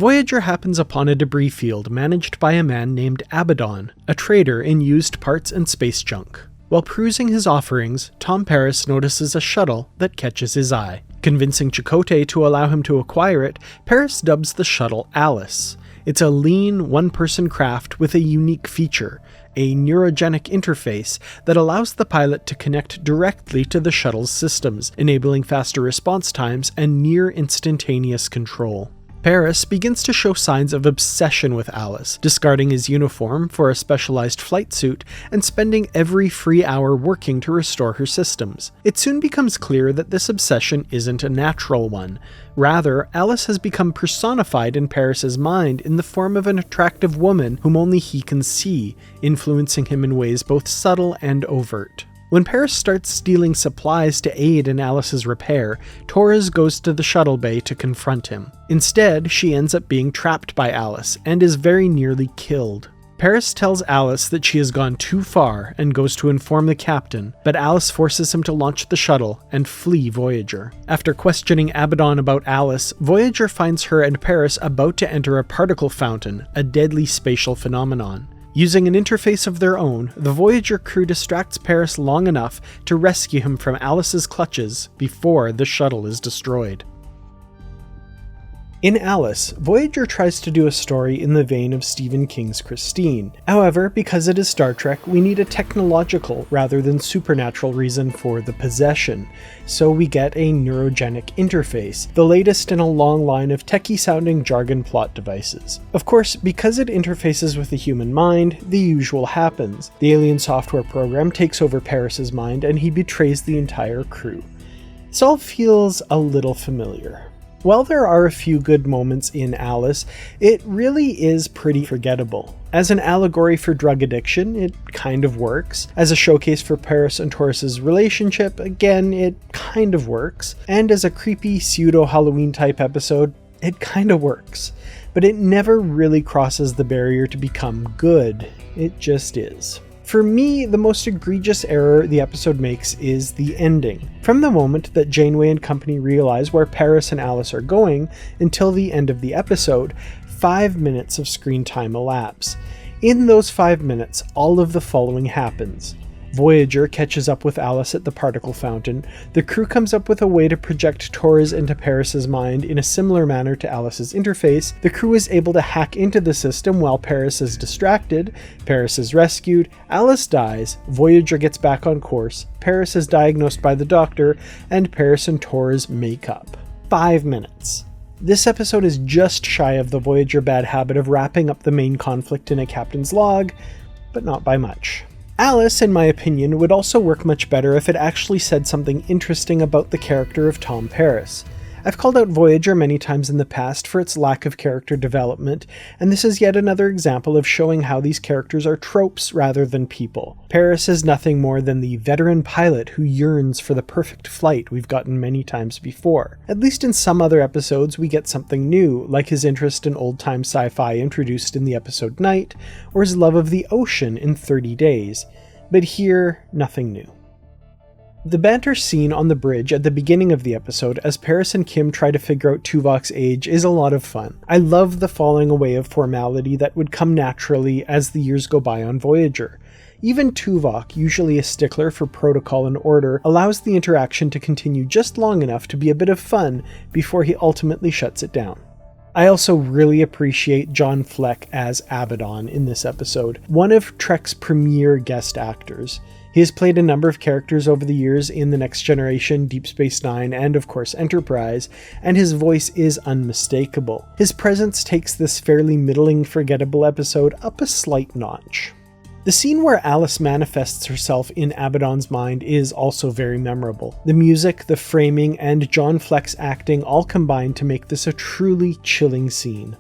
Voyager happens upon a debris field managed by a man named Abaddon, a trader in used parts and space junk. While perusing his offerings, Tom Paris notices a shuttle that catches his eye. Convincing Chakotay to allow him to acquire it, Paris dubs the shuttle Alice. It's a lean, one-person craft with a unique feature, a neurogenic interface that allows the pilot to connect directly to the shuttle's systems, enabling faster response times and near-instantaneous control. Paris begins to show signs of obsession with Alice, discarding his uniform for a specialized flight suit and spending every free hour working to restore her systems. It soon becomes clear that this obsession isn't a natural one. Rather, Alice has become personified in Paris's mind in the form of an attractive woman whom only he can see, influencing him in ways both subtle and overt. When Paris starts stealing supplies to aid in Alice's repair, Torres goes to the shuttle bay to confront him. Instead, she ends up being trapped by Alice and is very nearly killed. Paris tells Alice that she has gone too far and goes to inform the captain, but Alice forces him to launch the shuttle and flee Voyager. After questioning Abaddon about Alice, Voyager finds her and Paris about to enter a particle fountain, a deadly spatial phenomenon. Using an interface of their own, the Voyager crew distracts Paris long enough to rescue him from Alice's clutches before the shuttle is destroyed. In Alice, Voyager tries to do a story in the vein of Stephen King's Christine. However, because it is Star Trek, we need a technological rather than supernatural reason for the possession, so we get a neurogenic interface, the latest in a long line of techie-sounding jargon plot devices. Of course, because it interfaces with the human mind, the usual happens. The alien software program takes over Paris's mind and he betrays the entire crew. This all feels a little familiar. While there are a few good moments in Alice, it really is pretty forgettable. As an allegory for drug addiction, it kind of works. As a showcase for Paris and Torres' relationship, again, it kind of works. And as a creepy pseudo-Halloween type episode, it kind of works. But it never really crosses the barrier to become good. It just is. For me, the most egregious error the episode makes is the ending. From the moment that Janeway and company realize where Paris and Alice are going until the end of the episode, 5 minutes of screen time elapse. In those 5 minutes, all of the following happens. Voyager catches up with Alice at the particle fountain. The crew comes up with a way to project Torres into Paris's mind in a similar manner to Alice's interface. The crew is able to hack into the system while Paris is distracted. Paris is rescued. Alice dies. Voyager gets back on course. Paris is diagnosed by the doctor, and Paris and Torres make up. 5 minutes. This episode is just shy of the Voyager bad habit of wrapping up the main conflict in a captain's log, but not by much. Alice, in my opinion, would also work much better if it actually said something interesting about the character of Tom Paris. I've called out Voyager many times in the past for its lack of character development, and this is yet another example of showing how these characters are tropes rather than people. Paris is nothing more than the veteran pilot who yearns for the perfect flight we've gotten many times before. At least in some other episodes we get something new, like his interest in old-time sci-fi introduced in the episode Night, or his love of the ocean in 30 Days. But here, nothing new. The banter scene on the bridge at the beginning of the episode as Paris and Kim try to figure out Tuvok's age is a lot of fun. I love the falling away of formality that would come naturally as the years go by on Voyager. Even Tuvok, usually a stickler for protocol and order, allows the interaction to continue just long enough to be a bit of fun before he ultimately shuts it down. I also really appreciate John Fleck as Abaddon in this episode, one of Trek's premier guest actors. He has played a number of characters over the years in The Next Generation, Deep Space Nine, and of course Enterprise, and his voice is unmistakable. His presence takes this fairly middling, forgettable episode up a slight notch. The scene where Alice manifests herself in Abaddon's mind is also very memorable. The music, the framing, and John Fleck's acting all combine to make this a truly chilling scene.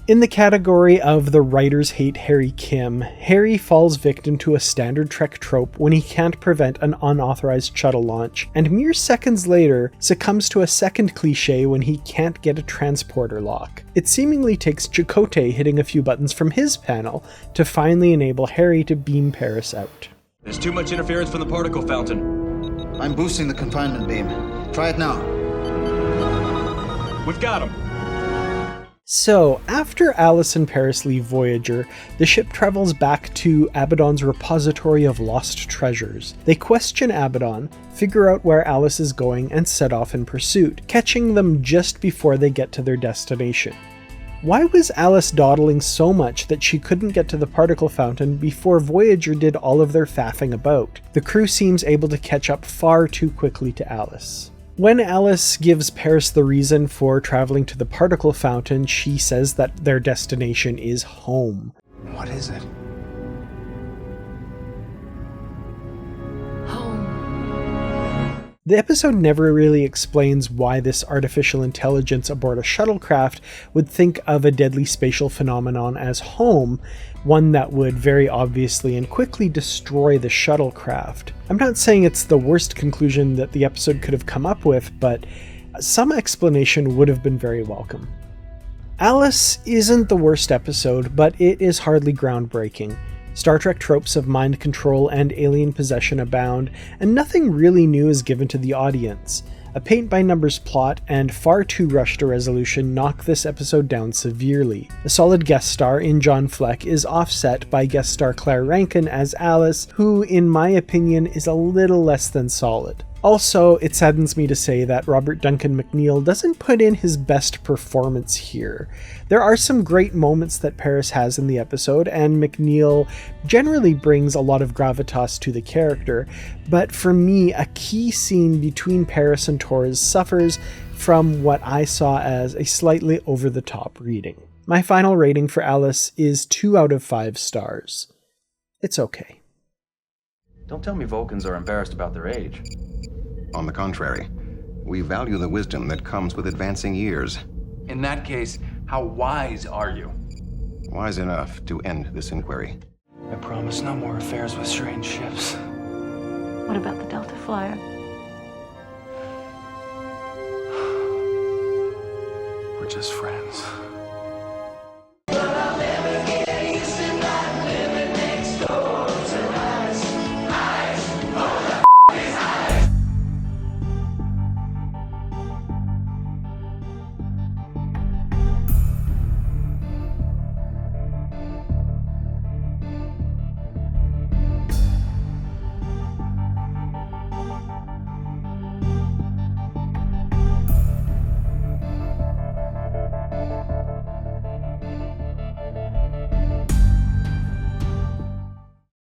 In the category of the writers hate Harry Kim, Harry falls victim to a standard Trek trope when he can't prevent an unauthorized shuttle launch, and mere seconds later succumbs to a second cliche when he can't get a transporter lock. It seemingly takes Chakotay hitting a few buttons from his panel to finally enable Harry to beam Paris out. There's too much interference from the particle fountain. I'm boosting the confinement beam. Try it now. We've got him. So, after Alice and Paris leave Voyager, the ship travels back to Abaddon's repository of lost treasures. They question Abaddon, figure out where Alice is going, and set off in pursuit, catching them just before they get to their destination. Why was Alice dawdling so much that she couldn't get to the particle fountain before Voyager did all of their faffing about? The crew seems able to catch up far too quickly to Alice. When Alice gives Paris the reason for traveling to the particle fountain, she says that their destination is home. What is it? The episode never really explains why this artificial intelligence aboard a shuttlecraft would think of a deadly spatial phenomenon as home, one that would very obviously and quickly destroy the shuttlecraft. I'm not saying it's the worst conclusion that the episode could have come up with, but some explanation would have been very welcome. Alice isn't the worst episode, but it is hardly groundbreaking. Star Trek tropes of mind control and alien possession abound, and nothing really new is given to the audience. A paint-by-numbers plot and far too rushed a resolution knock this episode down severely. A solid guest star in John Fleck is offset by guest star Claire Rankin as Alice, who, in my opinion, is a little less than solid. Also, it saddens me to say that Robert Duncan McNeill doesn't put in his best performance here. There are some great moments that Paris has in the episode, and McNeill generally brings a lot of gravitas to the character, but for me, a key scene between Paris and Torres suffers from what I saw as a slightly over-the-top reading. My final rating for Alice is 2 out of 5 stars. It's okay. Don't tell me Vulcans are embarrassed about their age. On the contrary, we value the wisdom that comes with advancing years. In that case, how wise are you? Wise enough to end this inquiry. I promise no more affairs with strange ships. What about the Delta Flyer? We're just friends.